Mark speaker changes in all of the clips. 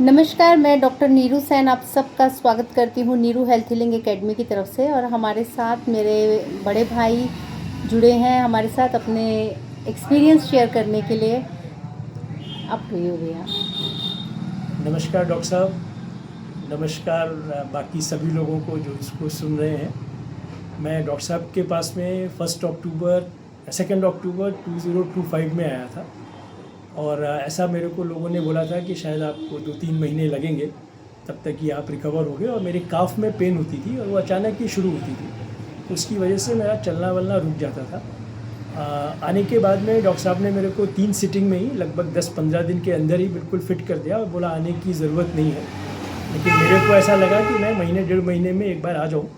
Speaker 1: नमस्कार, मैं doctor Neeru San आप सबका स्वागत करती हूँ नीरू हेल्थ हीलिंग एकेडमी की तरफ से। और हमारे साथ मेरे बड़े भाई जुड़े हैं हमारे साथ अपने एक्सपीरियंस शेयर करने के लिए। आप हुई भैया।
Speaker 2: नमस्कार डॉक्टर साहब, नमस्कार बाकी सभी लोगों को जो इसको सुन रहे हैं। मैं डॉक्टर साहब के पास में 2 अक्टूबर 2025 में आया था और ऐसा मेरे को लोगों ने बोला था कि शायद आपको 2-3 महीने लगेंगे तब तक कि आप रिकवर हो गए। और मेरे काफ में पेन होती थी और वो अचानक ही शुरू होती थी, तो उसकी वजह से मेरा चलना वलना रुक जाता था। आने के बाद में डॉक्टर साहब ने मेरे को 3 सिटिंग में ही लगभग 10-15 दिन के अंदर ही बिल्कुल फिट कर दिया और बोला आने की ज़रूरत नहीं है। लेकिन मेरे को ऐसा लगा कि मैं महीने 1.5 महीने में एक बार आ जाऊँ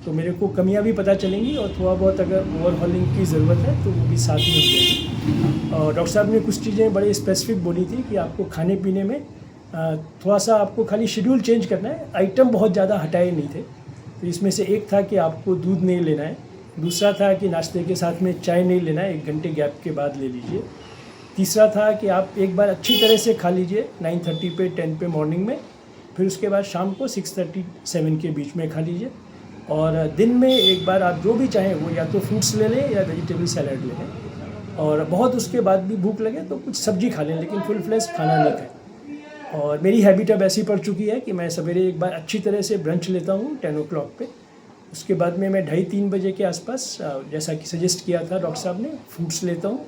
Speaker 2: तो मेरे को कमियां भी पता चलेंगी और थोड़ा बहुत अगर ओवरहॉलिंग की ज़रूरत है तो वो भी साथ में हो जाएगी। और डॉक्टर साहब ने कुछ चीज़ें बड़े स्पेसिफिक बोली थी कि आपको खाने पीने में थोड़ा सा आपको खाली शेड्यूल चेंज करना है। आइटम बहुत ज़्यादा हटाए नहीं थे, तो इसमें से एक था कि आपको दूध नहीं लेना है, दूसरा था कि नाश्ते के साथ में चाय नहीं लेना है, 1 घंटे गैप के बाद ले लीजिए। तीसरा था कि आप एक बार अच्छी तरह से खा लीजिए 9:30 पे 10 पे मॉर्निंग में, फिर उसके बाद शाम को 6:30 7 के बीच में खा लीजिए। और दिन में एक बार आप जो भी चाहें वो या तो फ्रूट्स ले लें या वेजिटेबल सैलड ले लें। और बहुत उसके बाद भी भूख लगे तो कुछ सब्जी खा लें, लेकिन फुल फ्लेश खाना नहीं खाएं। और मेरी हैबिट अब ऐसी पड़ चुकी है कि मैं सवेरे एक बार अच्छी तरह से ब्रंच लेता हूँ 10 o'clock पे। उसके बाद में मैं 2:30-3 बजे के आसपास, जैसा कि सजेस्ट किया था डॉक्टर साहब ने, फ्रूट्स लेता हूँ।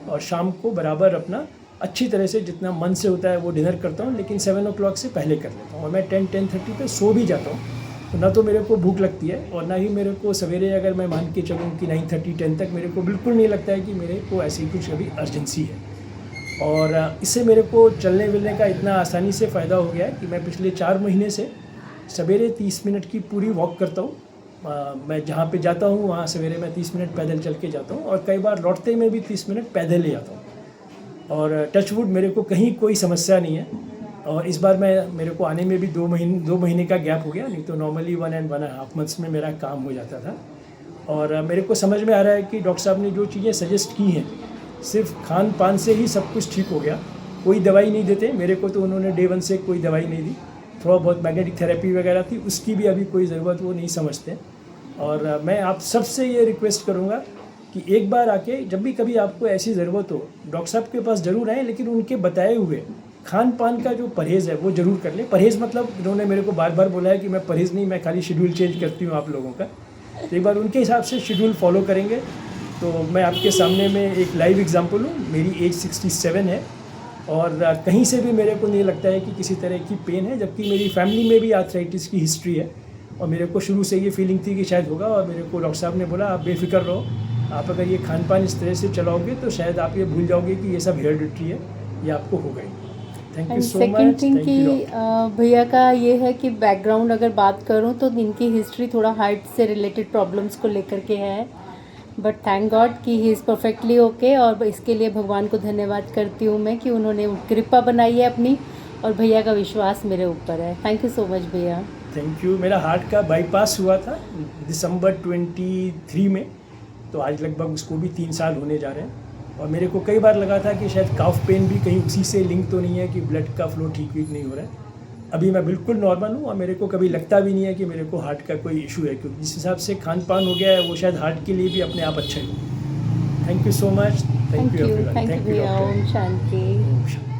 Speaker 2: और शाम को बराबर अपना अच्छी तरह से जितना मन से होता है वो डिनर करता हूँ, लेकिन 7 o'clock से पहले कर लेता हूँ। और मैं 10-10:30 पे सो भी जाता हूँ, तो ना तो मेरे को भूख लगती है और ना ही मेरे को सवेरे अगर मैं मान के चलूँ कि 9:30-10 तक मेरे को बिल्कुल नहीं लगता है कि मेरे को ऐसी कुछ अभी अर्जेंसी है। और इससे मेरे को चलने मिलने का इतना आसानी से फ़ायदा हो गया है कि मैं पिछले 4 महीने से सवेरे 30 मिनट की पूरी वॉक करता हूँ। मैं जहाँ पे जाता हूँ वहाँ सवेरे मैं 30 मिनट पैदल चल के जाता हूँ और कई बार लौटते में भी 30 मिनट पैदल ले आता हूँ। और टचवुड मेरे को कहीं कोई समस्या नहीं है। और इस बार मेरे को आने में भी 2 महीने का गैप हो गया, नहीं तो नॉर्मली 1 and 1.5 months में मेरा काम हो जाता था। और मेरे को समझ में आ रहा है कि डॉक्टर साहब ने जो चीज़ें सजेस्ट की हैं, सिर्फ खान पान से ही सब कुछ ठीक हो गया। कोई दवाई नहीं देते मेरे को, तो उन्होंने Day 1 से कोई दवाई नहीं दी। थोड़ा बहुत मैग्नेटिक थेरेपी वगैरह थी, उसकी भी अभी कोई ज़रूरत वो नहीं समझते। और मैं आप सबसे ये रिक्वेस्ट करूँगा कि एक बार आके जब भी कभी आपको ऐसी ज़रूरत हो डॉक्टर साहब के पास ज़रूर आएँ, लेकिन उनके बताए हुए खान पान का जो परहेज़ है वो ज़रूर कर लें। परहेज़ मतलब इन्होंने मेरे को बार बार बोला है कि मैं परहेज़ नहीं, मैं खाली शेड्यूल चेंज करती हूँ आप लोगों का। तो एक बार उनके हिसाब से शेड्यूल फॉलो करेंगे तो मैं आपके सामने में एक लाइव एग्जांपल हूँ। मेरी एज 67 है और कहीं से भी मेरे को नहीं लगता है कि किसी तरह की पेन है, जबकि मेरी फैमिली में भी आर्थराइटिस की हिस्ट्री है। और मेरे को शुरू से ये फीलिंग थी कि शायद होगा, और मेरे को डॉक्टर साहब ने बोला आप बेफिक्र रहो, आप अगर ये खान पान इस तरह से चलाओगे तो शायद आप ये भूल जाओगे कि ये सब हेरिडिटरी है, ये आपको होगा ही। Thank you so much.
Speaker 1: Second thing कि भैया का ये है कि बैकग्राउंड अगर बात करूँ तो इनकी हिस्ट्री थोड़ा हार्ट से रिलेटेड प्रॉब्लम्स को लेकर के है, बट थैंक गॉड कि ही इज़ परफेक्टली ओके। और इसके लिए भगवान को धन्यवाद करती हूँ मैं कि उन्होंने कृपा बनाई है अपनी, और भैया का विश्वास मेरे ऊपर है। थैंक यू सो मच भैया।
Speaker 2: Thank you. मेरा हार्ट का बाईपास हुआ था दिसंबर 23 में, तो आज लगभग उसको भी 3 साल होने जा रहे हैं। और मेरे को कई बार लगा था कि शायद काफ पेन भी कहीं उसी से लिंक तो नहीं है कि ब्लड का फ्लो ठीक नहीं हो रहा है। अभी मैं बिल्कुल नॉर्मल हूँ और मेरे को कभी लगता भी नहीं है कि मेरे को हार्ट का कोई इशू है, क्योंकि जिस हिसाब से खान पान हो गया है वो शायद हार्ट के लिए भी अपने आप अच्छा है। Thank you so much. Thank you everyone.
Speaker 1: Thank you भैया। ओम शांति।